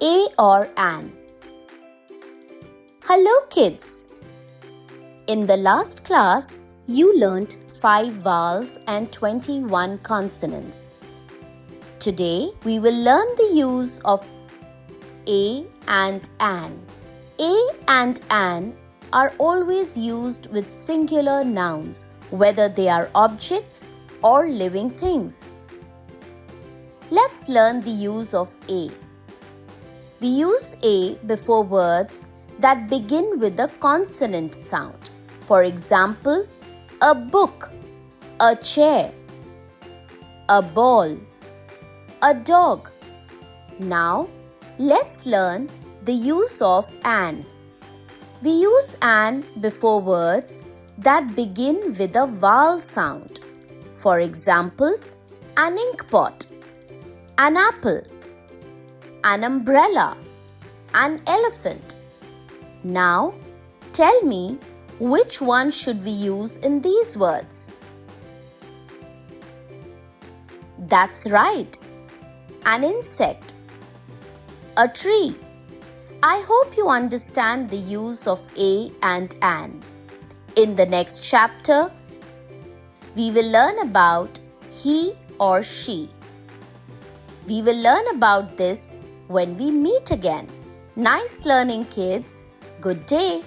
A or an. Hello kids! In the last class, you learnt 5 vowels and 21 consonants. Today, we will learn the use of A and an. A and an are always used with singular nouns, whether they are objects or living things. Let's learn the use of A. We use A before words that begin with a consonant sound. For example, a book, a chair, a ball, a dog. Now, let's learn the use of an. We use an before words that begin with a vowel sound. For example, an ink pot, an apple, an umbrella, an elephant. Now, tell me which one should we use in these words? That's right, an insect, a tree. I hope you understand the use of A and an. In the next chapter, we will learn about he or she. We will learn about this when we meet again. Nice learning, kids. Good day.